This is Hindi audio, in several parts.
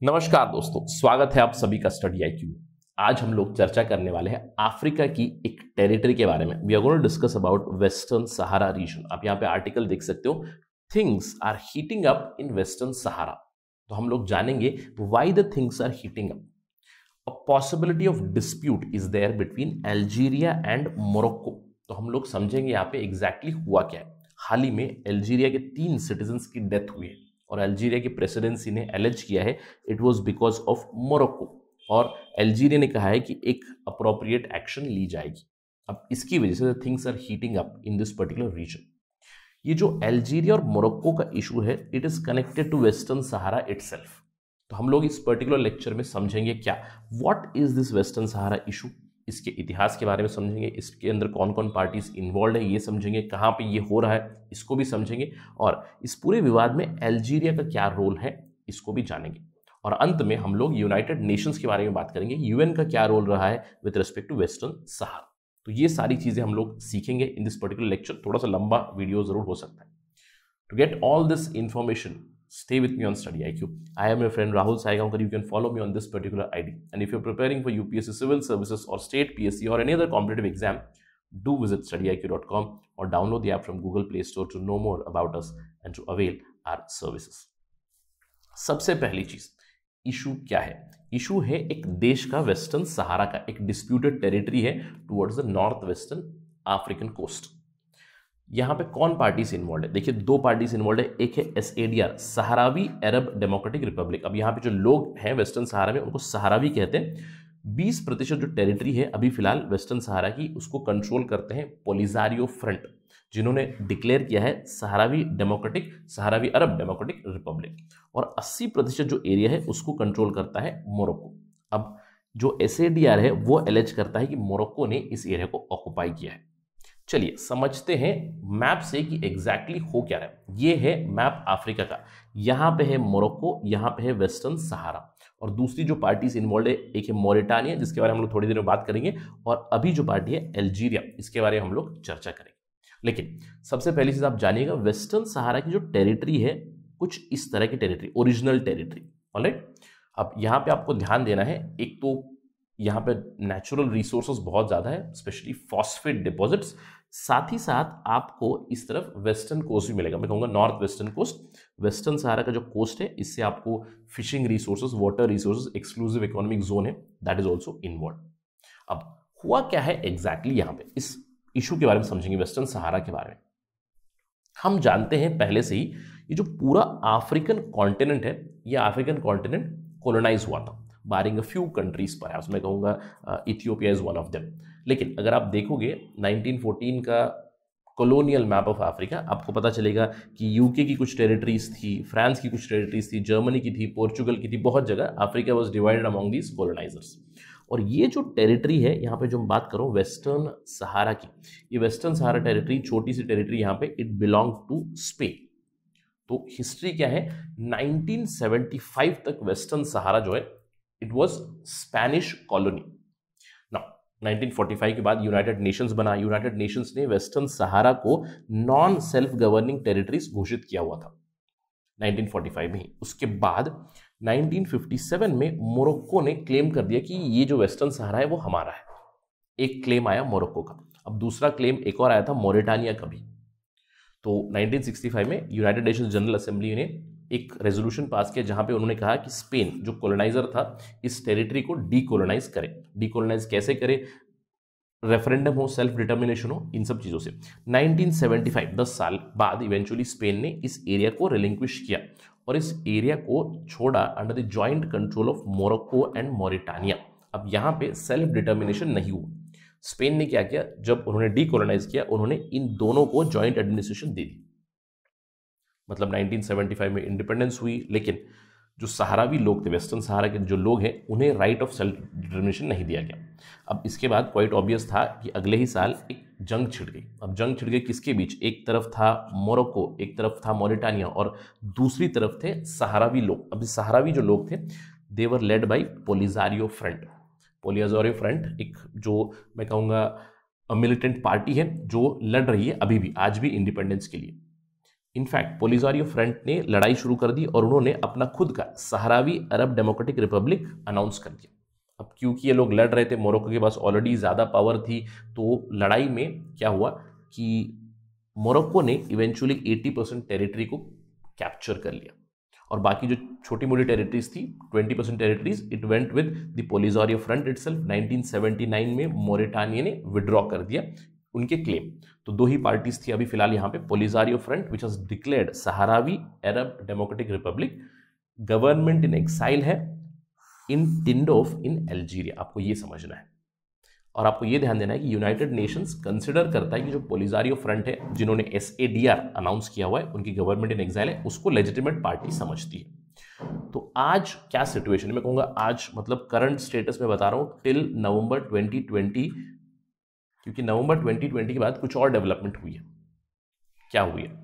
नमस्कार दोस्तों, स्वागत है आप सभी का स्टडी IQ में। आज हम लोग चर्चा करने वाले हैं अफ्रीका की एक टेरिटरी के बारे में। We are going to discuss about Western Sahara region. आप यहाँ पे आर्टिकल देख सकते हो, things are heating up in Western Sahara. तो हम लोग जानेंगे why the things are heating up. A possibility of dispute is there between Algeria and Morocco. तो हम लोग समझेंगे यहाँ पे एग्जैक्टली हुआ क्या है। हाल ही में अल्जीरिया के 3 सिटीजन्स की डेथ हुई है और अल्जीरिया की प्रेसिडेंसी ने एलिज किया है it was because of Morocco, और अल्जीरिया ने कहा है कि एक अप्रोप्रिएट एक्शन ली जाएगी। अब इसकी वजह से things are heating up in this particular region. ये जो अल्जीरिया और मोरक्को का इशू है, it is connected to western Sahara itself. तो हम लोग इस पर्टिकुलर लेक्चर में समझेंगे क्या what is this western Sahara issue, इसके इतिहास के बारे में समझेंगे, इसके अंदर कौन कौन पार्टीज इन्वॉल्व है ये समझेंगे, कहाँ पे ये हो रहा है इसको भी समझेंगे, और इस पूरे विवाद में अल्जीरिया का क्या रोल है इसको भी जानेंगे। और अंत में हम लोग यूनाइटेड नेशंस के बारे में बात करेंगे, यूएन का क्या रोल रहा है with respect to western Sahara. तो ये सारी चीजें हम लोग सीखेंगे इन दिस पर्टिकुलर लेक्चर। थोड़ा सा लंबा वीडियो जरूर हो सकता है। To get all this information, stay with me on Study IQ. I am your friend Rahul Saigaonkar. You can follow me on this particular ID. And if you're preparing for UPSC Civil Services or State PSC or any other competitive exam, do visit studyiq.com or download the app from Google Play Store to know more about us and to avail our services. सबसे पहली चीज, इशू क्या है? इशू है एक देश का वेस्टर्न सहारा का, एक डिस्प्यूटेड टेरिटरी है towards the north western African coast. यहाँ पे कौन पार्टीज इन्वॉल्व है? देखिए, 2 पार्टीज इन्वॉल्व है। एक है SADR, सहारावी अरब डेमोक्रेटिक रिपब्लिक। अब यहाँ पे जो लोग हैं वेस्टर्न सहारा में उनको सहारावी कहते हैं। 20% जो टेरिटरी है अभी फिलहाल वेस्टर्न सहारा की, उसको कंट्रोल करते हैं पोलिसारियो फ्रंट, जिन्होंने डिक्लेयर किया है सहारावी अरब डेमोक्रेटिक रिपब्लिक। और 80% जो एरिया है उसको कंट्रोल करता है मोरक्को। अब जो SADR है वो एलेज करता है कि मोरक्को ने इस एरिया को ऑक्युपाई किया है। चलिए समझते हैं मैप से कि एग्जैक्टली हो क्या रहा है। ये है मैप अफ्रीका का। यहाँ पे है मोरक्को, यहाँ पे है वेस्टर्न सहारा, और दूसरी जो पार्टीज इन्वॉल्व है, एक है मोरिटानिया जिसके बारे में हम लोग थोड़ी देर में बात करेंगे, और अभी जो पार्टी है अल्जीरिया, इसके बारे में हम लोग चर्चा करेंगे। लेकिन सबसे पहली चीज आप जानिएगा, वेस्टर्न सहारा की जो टेरिटरी है कुछ इस तरह की टेरिटरी, ओरिजिनल टेरिटरी। ऑलराइट, अब यहाँ पे आपको ध्यान देना है, एक तो यहाँ पे नेचुरल रिसोर्सेज बहुत ज़्यादा है, स्पेशली फॉस्फेट डिपॉजिट्स। साथ ही साथ आपको इस तरफ वेस्टर्न कोस्ट भी मिलेगा, मैं कहूँगा north western coast. Western Sahara का जो कोस्ट है, इससे आपको fishing resources, water resources, exclusive economic zone है, दैट इज ऑल्सो इन्वॉल्व। अब हुआ क्या है एग्जैक्टली यहाँ पे, इस इशू के बारे में समझेंगे, वेस्टर्न सहारा के बारे में। हम जानते हैं पहले से ही, ये जो पूरा अफ्रीकन कॉन्टिनेंट है, ये अफ्रीकन कॉन्टिनेंट कोलोनाइज हुआ था, बारिंग अ फ्यू कंट्रीज पर, मैं कहूँगा Ethiopia is one of them. लेकिन अगर आप देखोगे 1914 का कॉलोनियल मैप ऑफ अफ्रीका, आपको पता चलेगा कि यूके की कुछ टेरिटरीज थी, फ्रांस की कुछ टेरिटरीज थी, जर्मनी की थी, पोर्चुगल की थी, बहुत जगह Africa was divided among these colonisers. और ये जो टेरिटरी है यहाँ पे जो मैं बात करूँ वेस्टर्न सहारा की, ये वेस्टर्न सहारा टेरिटरी, छोटी सी टेरिटरी यहाँ पे, इट बिलोंग टू स्पेन। तो हिस्ट्री क्या है, 1975 तक वेस्टर्न सहारा जो है इट वॉज स्पेनिश कॉलोनी। 1945 के बाद यूनाइटेड नेशंस बना। यूनाइटेड नेशंस ने वेस्टर्न सहारा को नॉन सेल्फ गवर्निंग टेरिटरीज घोषित किया हुआ था 1945 में ही। उसके बाद 1957 में मोरक्को ने क्लेम कर दिया कि ये जो वेस्टर्न सहारा है वो हमारा है। एक क्लेम आया मोरक्को का। अब दूसरा क्लेम एक और आया था मोरिटानिया का भी। तो 1965 में यूनाइटेड नेशंस जनरल असेंबली ने एक रेजोल्यूशन पास किया जहां पे उन्होंने कहा कि स्पेन जो कॉलोनाइजर था इस टेरिटरी को डीकोलोनाइज करे। डीकोलोनाइज कैसे करे? रेफरेंडम हो, सेल्फ डिटर्मिनेशन हो, इन सब चीजों से। 1975, 10 साल बाद इवेंचुअली स्पेन ने इस एरिया को रिलिंक्विश किया और इस एरिया को छोड़ा under the joint control of Morocco and Mauritania. अब यहाँ पे सेल्फ डिटर्मिनेशन नहीं हुआ। स्पेन ने क्या किया, जब उन्होंने डीकोलोनाइज किया, उन्होंने इन दोनों को जॉइंट एडमिनिस्ट्रेशन दे दी। मतलब 1975 में इंडिपेंडेंस हुई, लेकिन जो सहारावी लोग थे, वेस्टर्न सहारा के जो लोग हैं, उन्हें राइट ऑफ सेल्फ डिटर्मिनेशन नहीं दिया गया। अब इसके बाद क्वाइट ऑब्वियस था कि अगले ही साल एक जंग छिड़ गई। अब जंग छिड़ गई किसके बीच? एक तरफ था मोरक्को, एक तरफ था मोरिटानिया, और दूसरी तरफ थे सहारावी लोग। अब सहारावी जो लोग थे, दे वर लेड बाई पोलिसारियो फ्रंट। पोलिसारियो फ्रंट एक, जो मैं कहूँगा मिलिटेंट पार्टी है जो लड़ रही है अभी भी, आज भी इंडिपेंडेंस के लिए। इनफैक्ट पोलिसारियो फ्रंट ने लड़ाई शुरू कर दी और उन्होंने अपना खुद का सहारावी अरब डेमोक्रेटिक रिपब्लिक अनाउंस कर दिया। अब क्योंकि ये लोग लड़ रहे थे, मोरक्को के पास ऑलरेडी ज़्यादा पावर थी, तो लड़ाई में क्या हुआ कि मोरक्को ने इवेंचुअली 80% टेरिटरी को कैप्चर कर लिया और बाकी जो छोटी मोटी टेरिटरीज थी 20% territories it went with the Polisario Front itself. 1979 में मोरिटानिया ने विड्रॉ कर दिया उनके क्लेम। तो दो ही पार्टीज थी अभी फिलहाल यहाँ पे, Polisario Front which has declared Sahrawi Arab Democratic Republic, government in exile है इन टिंडोफ इन अल्जीरिया। आपको ये समझना है और आपको ये ध्यान देना है कि यूनाइटेड नेशंस कंसिडर करता है कि जो पोलिसारियो फ्रंट है जिन्होंने SADR अनाउंस किया हुआ है, उनकी गवर्नमेंट इन एग्जाइल है, उसको लेजिटिमेट पार्टी समझती है। तो आज क्या सिचुएशन है, मैं कहूँगा आज मतलब करंट स्टेटस में बता रहा हूँ टिल नवंबर 2020, क्योंकि नवंबर 2020 के बाद कुछ और डेवलपमेंट हुई है। क्या हुई है?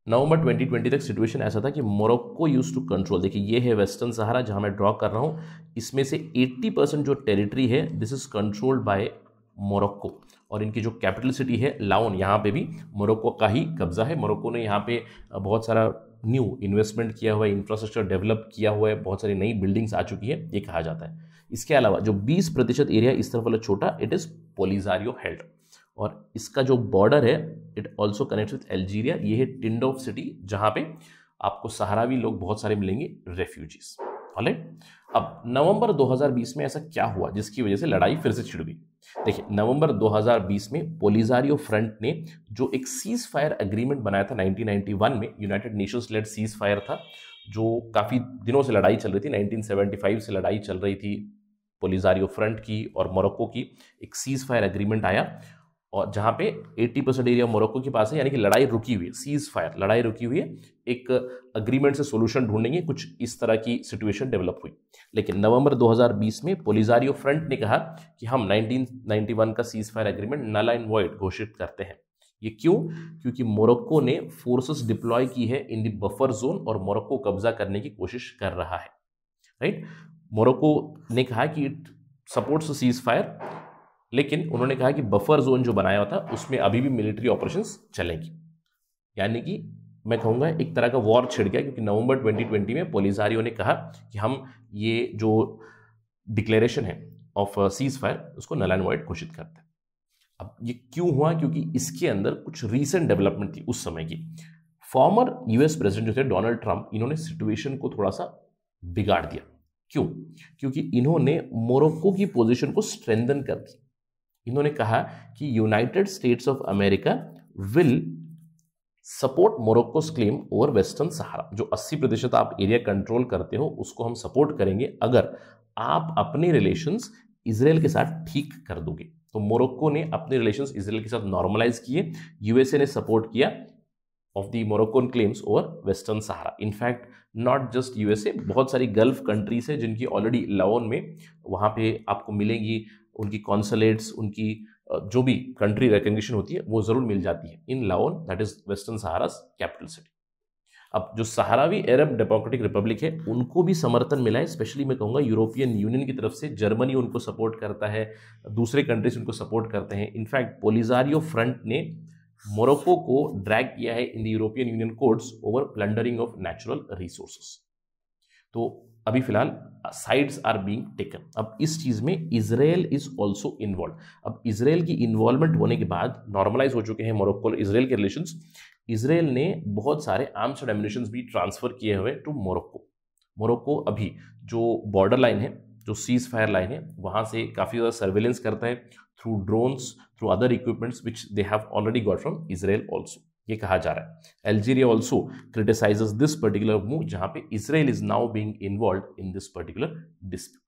नवंबर 2020 तक सिचुएशन ऐसा था कि मोरक्को यूज टू कंट्रोल, देखिए ये है वेस्टर्न सहारा जहां मैं ड्रॉ कर रहा हूं, इसमें से 80% जो टेरिटरी है this is controlled by Morocco और इनकी जो कैपिटल सिटी है लाओन, यहाँ पे भी मोरक्को का ही कब्जा है। मोरक्को ने यहाँ पे बहुत सारा न्यू इन्वेस्टमेंट किया हुआ है, इंफ्रास्ट्रक्चर डेवलप किया हुआ है, बहुत सारी नई बिल्डिंग्स आ चुकी है, ये कहा जाता है। इसके अलावा जो 20% एरिया इस तरफ वाला छोटा, इट इज पोलिसारियो हेल्ड और इसका जो बॉर्डर है it also connect with Algeria. ये है टिंडोफ सिटी जहां पे आपको सहारावी लोग बहुत सारे मिलेंगे, रेफ्यूजीज। ऑलराइट, अब नवंबर 2020 में ऐसा क्या हुआ जिसकी वजह से लड़ाई फिर से छिड़ गई? देखिए नवंबर 2020 में पोलिसारियो फ्रंट ने जो एक सीज फायर एग्रीमेंट बनाया था 1991 में, united nations led cease fire था जो काफी दिनों से लड़ाई चल रही थी, 1975 से लड़ाई चल रही थी पोलिसारियो फ्रंट की और मोरक्को की। एक सीज फायर एग्रीमेंट आया और जहां पे 80% एरिया मोरक्को के पास है, यानी कि लड़ाई रुकी हुई है, सीज फायर, लड़ाई रुकी हुई है, एक अग्रीमेंट से सॉल्यूशन ढूंढेंगे, कुछ इस तरह की सिचुएशन डेवलप हुई। लेकिन नवंबर 2020 में पोलिसारियो फ्रंट ने कहा कि हम 1991 का cease fire agreement null and void घोषित करते हैं। ये क्यों? क्योंकि मोरक्को ने फोर्सेस डिप्लॉय की है इन द बफर जोन और मोरक्को कब्जा करने की कोशिश कर रहा है। राइट, मोरक्को ने कहा कि इट सपोर्ट्स सीज फायर, लेकिन उन्होंने कहा कि बफर जोन जो बनाया हुआ था उसमें अभी भी मिलिट्री ऑपरेशंस चलेंगी, यानी कि मैं कहूँगा एक तरह का वॉर छिड़ गया, क्योंकि नवंबर 2020 में पोलिसारियो ने कहा कि हम ये जो डिक्लेरेशन है ऑफ सीज फायर उसको नल एंड वॉइड घोषित करते हैं। अब ये क्यों हुआ? क्योंकि इसके अंदर कुछ रीसेंट डेवलपमेंट थी उस समय की। फॉर्मर US प्रेसिडेंट जो थे डोनाल्ड ट्रंप, इन्होंने सिचुएशन को थोड़ा सा बिगाड़ दिया। क्यों? क्योंकि इन्होंने मोरक्को की पोजीशन को स्ट्रेंथन कर दी। इन्होंने कहा कि United States of America will support Morocco's claim over Western Sahara. जो 80% आप एरिया कंट्रोल करते हो उसको हम सपोर्ट करेंगे अगर आप अपने रिलेशंस इजराइल के साथ ठीक कर दोगे। तो मोरक्को ने अपने रिलेशंस इजराइल के साथ नॉर्मलाइज किए, यूएसए ने सपोर्ट किया of the Moroccan claims over Western Sahara. In fact not just USA, बहुत सारी गल्फ कंट्रीज है जिनकी ऑलरेडी लाओन में वहाँ पे आपको मिलेंगी उनकी कॉन्सुलेट्स, उनकी जो भी कंट्री रिकग्निशन होती है वो जरूर मिल जाती है in Laayoune, that is Western Sahara's capital city. अब जो सहारावी अरब डेमोक्रेटिक रिपब्लिक है उनको भी समर्थन मिला है, स्पेशली मैं कहूँगा यूरोपियन यूनियन की तरफ से। जर्मनी उनको सपोर्ट करता है, दूसरे कंट्रीज उनको सपोर्ट करते हैं। इनफैक्ट पोलिसारियो फ्रंट ने मोरक्को को ड्रैग किया है in the European union courts over plundering of natural resources. तो अभी फिलहाल साइड्स आर बीइंग टेकन। अब इस चीज में इजराइल इज ऑल्सो इन्वॉल्व। अब इजराइल की इन्वॉल्वमेंट होने के बाद नॉर्मलाइज हो चुके हैं मोरक्को और इजराइल के रिलेशंस। इजराइल ने बहुत सारे आर्म्स एंड एम्युनिशंस भी ट्रांसफर किए हुए टू मोरक्को। मोरक्को अभी जो बॉर्डर लाइन है, जो सीज फायर लाइन है, वहां से काफी ज्यादा सर्वेलेंस करता है through drones, through other equipments which they have already got from Israel also, ये कहा जा रहा है। Algeria also criticises this particular move, जहां पे Israel is now being involve in this particular dispute.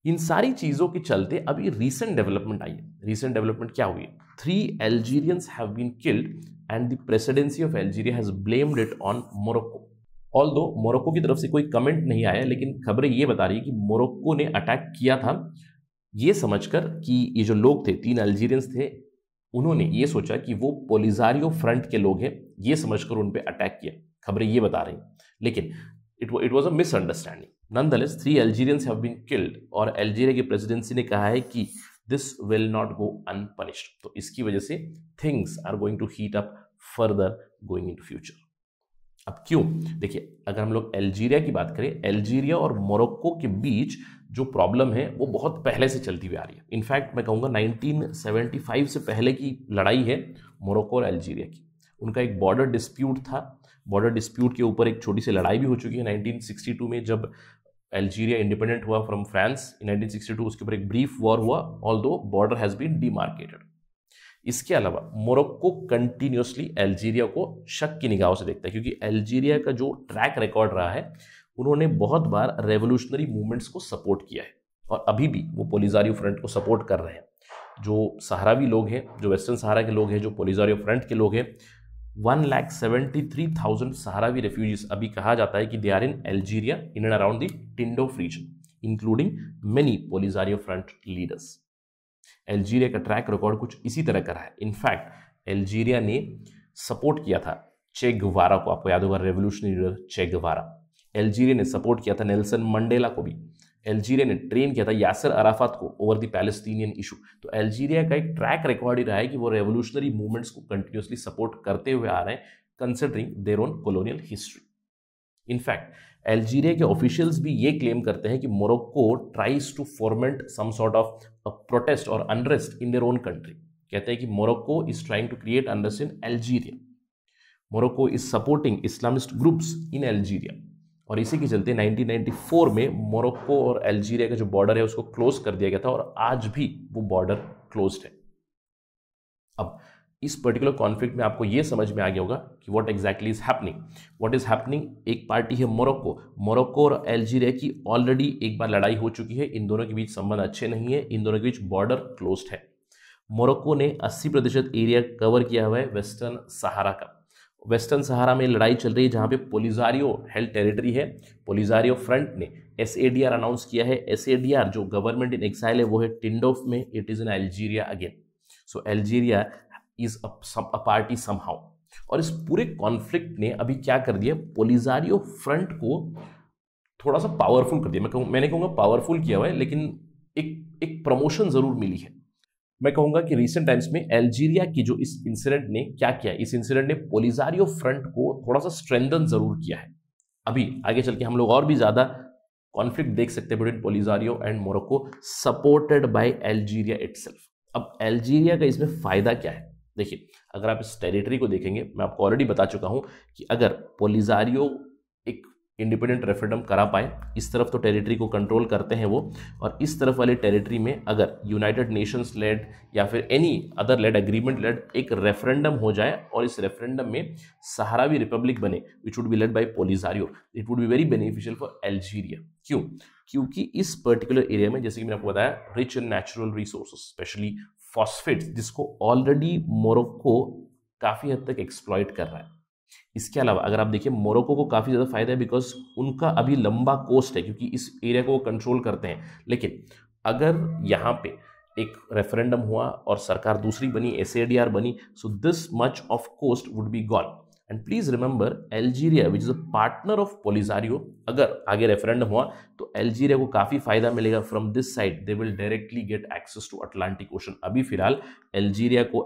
इन सारी चीजों के चलते अभी रीसेंट डेवलपमेंट आई है। रीसेंट डेवलपमेंट क्या हुई है? 3 Algerians have been killed and the presidency of Algeria has blamed it on Morocco. Although Morocco की तरफ से कोई कमेंट नहीं आया, लेकिन खबरें ये बता रही है कि मोरक्को ने अटैक किया था ये समझकर कि ये जो लोग थे, 3 अल्जीरियंस थे, उन्होंने ये सोचा कि वो पोलिसारियो फ्रंट के लोग हैं, ये समझकर उन पे अटैक किया। खबरें ये बता रही, लेकिन it was a misunderstanding. Nonetheless 3 Algerians have been killed और अल्जीरिया की प्रेसिडेंसी ने कहा है कि this will not go unpunished. तो इसकी वजह से things are going to heat up further going in future. अब क्यों? देखिए, अगर हम लोग अल्जीरिया की बात करें, अल्जीरिया और मोरक्को के बीच जो प्रॉब्लम है वो बहुत पहले से चलती हुई आ रही है। इनफैक्ट मैं कहूँगा 1975 से पहले की लड़ाई है मोरक्को और अल्जीरिया की। उनका एक बॉर्डर डिस्प्यूट था, बॉर्डर डिस्प्यूट के ऊपर एक छोटी सी लड़ाई भी हो चुकी है 1962 में, जब अल्जीरिया इंडिपेंडेंट हुआ फ्रॉम फ्रांस इन 1962। उसके ऊपर एक ब्रीफ वॉर हुआ, although border has been demarcated. इसके अलावा मोरक्को कंटिन्यूसली अल्जीरिया को शक की निगाहों से देखता है, क्योंकि अल्जीरिया का जो ट्रैक रिकॉर्ड रहा है, उन्होंने बहुत बार रेवोल्यूशनरी मूवमेंट्स को सपोर्ट किया है और अभी भी वो पोलिसारियो फ्रंट को सपोर्ट कर रहे हैं। जो सहारावी लोग हैं, जो वेस्टर्न सहारा के लोग हैं, जो पोलिसारियो फ्रंट के लोग हैं, 1,73,000 सहारावी रेफ्यूजीज अभी कहा जाता है कि they are in Algeria in and around the Tindouf region, including many Polisario Front leaders. Algeria का ट्रैक रिकॉर्ड कुछ इसी तरह का रहा है। इनफैक्ट अल्जीरिया ने सपोर्ट किया था चे गुवारा को, आपको याद होगा रेवोल्यूशनरी लीडर चे गुवारा। अल्जीरिया ने सपोर्ट किया था नेल्सन मंडेला को भी। अल्जीरिया ने ट्रेन किया था यासिर अराफात को ओवर द पैलेस्टीनियन इशू। तो अल्जीरिया का एक ट्रैक रिकॉर्ड ही रहा है कि वो रेवोल्यूशनरी मूवमेंट्स को कंटिन्यूसली सपोर्ट करते हुए आ रहे हैं, considering their own colonial history. In fact Algeria के ऑफिशियल्स भी ये क्लेम करते हैं कि Morocco tries to foment some sort of a protest और unrest in their own country. कहते हैं कि Morocco is trying to create unrest in Algeria, Morocco is supporting Islamist groups in Algeria. और इसी के चलते 1994 में मोरक्को और अल्जीरिया का जो बॉर्डर है उसको क्लोज कर दिया गया था और आज भी वो बॉर्डर क्लोज्ड है। अब इस पर्टिकुलर कॉन्फ्लिक्ट में आपको ये समझ में आ गया होगा कि what exactly is happening. What is happening, एक पार्टी है मोरक्को, मोरक्को और अल्जीरिया की ऑलरेडी एक बार लड़ाई हो चुकी है, इन दोनों के बीच संबंध अच्छे नहीं है, इन दोनों के बीच बॉर्डर क्लोज्ड है। मोरक्को ने 80% एरिया कवर किया हुआ है वेस्टर्न सहारा का। वेस्टर्न सहारा में लड़ाई चल रही है जहां पे पोलिसारियो हेल्ड टेरिटरी है। पोलिसारियो फ्रंट ने SADR अनाउंस किया है। SADR जो गवर्नमेंट इन एक्साइल है वो है टिंडोफ में, it is in Algeria again. So Algeria is a party somehow. और इस पूरे कॉन्फ्लिक्ट ने अभी क्या कर दिया, पोलिसारियो फ्रंट को थोड़ा सा पावरफुल कर दिया। मैंने कहूँगा पावरफुल किया हुआ है, लेकिन एक प्रमोशन जरूर मिली है। मैं कहूंगा कि रिसेंट टाइम्स में अल्जीरिया की जो इस इंसिडेंट ने क्या किया, इस इंसिडेंट ने पोलिसारियो फ्रंट को थोड़ा सा स्ट्रेंथन जरूर किया है। अभी आगे चल के हम लोग और भी ज्यादा कॉन्फ्लिक्ट देख सकते हैं between Polisario and Morocco, supported by Algeria itself. अब अल्जीरिया का इसमें फायदा क्या है? देखिए, अगर आप इस टेरिटरी को देखेंगे, मैं आपको ऑलरेडी बता चुका हूं कि अगर पोलिसारियो एक इंडिपेंडेंट रेफरेंडम करा पाए, इस तरफ तो टेरिटरी को कंट्रोल करते हैं वो, और इस तरफ वाली टेरिटरी में अगर यूनाइटेड नेशंस लेड या फिर any other led agreement led एक रेफरेंडम हो जाए और इस रेफरेंडम में सहारावी रिपब्लिक बने which would be led by Polisario, it would be very beneficial for Algeria. क्यों? क्योंकि इस पर्टिकुलर एरिया में, जैसे कि मैंने आपको बताया, rich in natural resources specially phosphates, जिसको ऑलरेडी मोरक्को काफी हद तक एक्सप्लॉइट कर रहा है। इसके अलावा अगर आप देखिए, मोरक्को को काफ़ी ज़्यादा फायदा है बिकॉज उनका अभी लंबा कोस्ट है, क्योंकि इस एरिया को वो कंट्रोल करते हैं। लेकिन अगर यहाँ पे एक रेफरेंडम हुआ और सरकार दूसरी बनी, SADR बनी, so this much of coast would be gone. And please remember, Algeria which is a partner of Polisario, अगर आगे रेफरेंडम हुआ तो अल्जीरिया को काफ़ी फायदा मिलेगा from this side, they will directly get access to Atlantic ocean. अभी फिलहाल अल्जीरिया को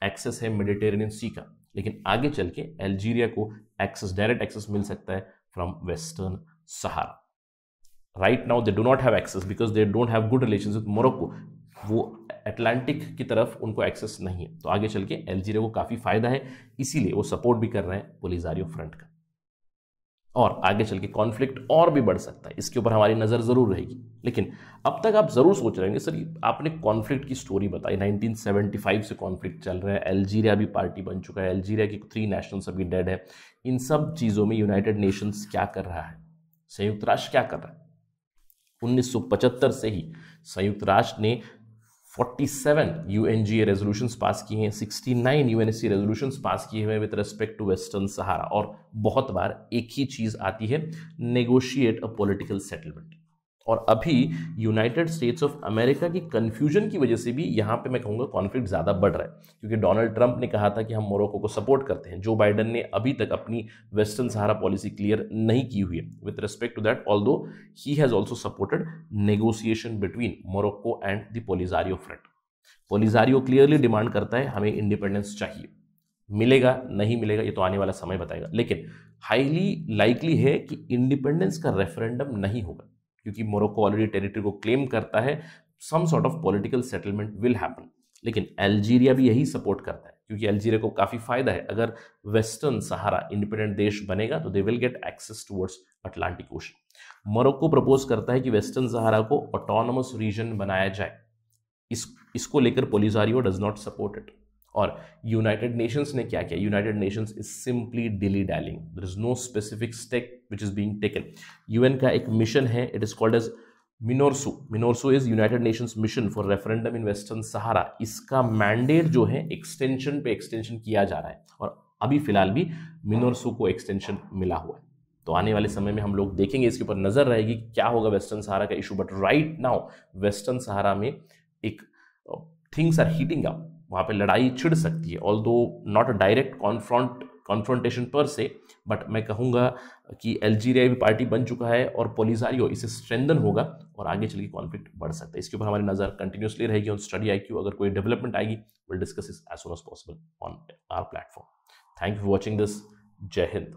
एक्सेस है मेडिटेरेनियन सी का, लेकिन आगे चल के अल्जीरिया को एक्सेस, डायरेक्ट एक्सेस मिल सकता है from western Sahara. Right now they do not have access because they don't have good relations with Morocco, वो अटलांटिक की तरफ उनको एक्सेस नहीं है। तो आगे चल के अल्जीरिया को काफ़ी फायदा है, इसीलिए वो सपोर्ट भी कर रहे हैं पोलिसारियो फ्रंट का। और आगे चल के कॉन्फ्लिक्ट और भी बढ़ सकता है, इसके ऊपर हमारी नज़र ज़रूर रहेगी। लेकिन अब तक आप ज़रूर सोच रहे होंगे, सर आपने कॉन्फ्लिक्ट की स्टोरी बताई, 1975 से कॉन्फ्लिक्ट चल रहा है, अल्जीरिया भी पार्टी बन चुका है, अल्जीरिया की 3 नेशनल्स अभी डेड है। इन सब चीज़ों में यूनाइटेड नेशंस क्या कर रहा है, संयुक्त राष्ट्र क्या कर रहा है? 1975 से ही संयुक्त राष्ट्र ने 47 UNGA रेजोल्यूशंस पास किए हैं, 69 UNSC रेजोल्यूशंस पास किए हुए विद रिस्पेक्ट टू वेस्टर्न सहारा, और बहुत बार एक ही चीज़ आती है, नेगोशिएट अ पॉलिटिकल सेटलमेंट। और अभी यूनाइटेड स्टेट्स ऑफ अमेरिका की कन्फ्यूजन की वजह से भी यहाँ पे मैं कहूँगा कॉन्फ्लिक्ट ज़्यादा बढ़ रहा है, क्योंकि डोनाल्ड ट्रंप ने कहा था कि हम मोरक्को को सपोर्ट करते हैं। जो बाइडन ने अभी तक अपनी वेस्टर्न सहारा पॉलिसी क्लियर नहीं की हुई है with respect to that, although he has also supported negotiation between Morocco and the Polisario Front. Polisario clearly demand करता है हमें इंडिपेंडेंस चाहिए, मिलेगा नहीं मिलेगा ये तो आने वाला समय बताएगा, लेकिन हाईली लाइकली है कि इंडिपेंडेंस का रेफरेंडम नहीं होगा, क्योंकि मोरक्को ऑलरेडी टेरिटरी को क्लेम करता है, some sort of political settlement will happen. लेकिन अल्जीरिया भी यही सपोर्ट करता है, क्योंकि अल्जीरिया को काफ़ी फायदा है, अगर वेस्टर्न सहारा इंडिपेंडेंट देश बनेगा तो they will get access towards Atlantic ocean. Morocco propose करता है कि वेस्टर्न सहारा को ऑटोनोमस रीजन बनाया जाए, इसको लेकर Polisario does not support it. और यूनाइटेड नेशंस ने क्या किया? United Nations is simply dilly dallying, there is no specific step which is being taken. UN का एक मिशन है, it is called as MINURSO. MINURSO is United Nations mission for referendum in Western Sahara. इसका मैंडेट जो है एक्सटेंशन पे एक्सटेंशन किया जा रहा है, और अभी फिलहाल भी मिनोरसू को एक्सटेंशन मिला हुआ है। तो आने वाले समय में हम लोग देखेंगे, इसके ऊपर नजर रहेगी क्या होगा वेस्टर्न सहारा का issue. But right now western Sahara में एक थिंग्स आर हीटिंग अप, वहाँ पे लड़ाई छिड़ सकती है, although not a direct confrontation पर से, बट मैं कहूँगा कि अल्जीरिया भी पार्टी बन चुका है और पोलिसारियो इससे स्ट्रेंथन होगा और आगे चल के कॉन्फ्लिक्ट बढ़ सकता है। इसके ऊपर हमारी नज़र कंटिन्यूसली रहेगी ऑन स्टडी IQ। अगर कोई डेवलपमेंट आएगी विल डिस्कस इस as soon as possible on our platform. Thank you for watching this. जय हिंद।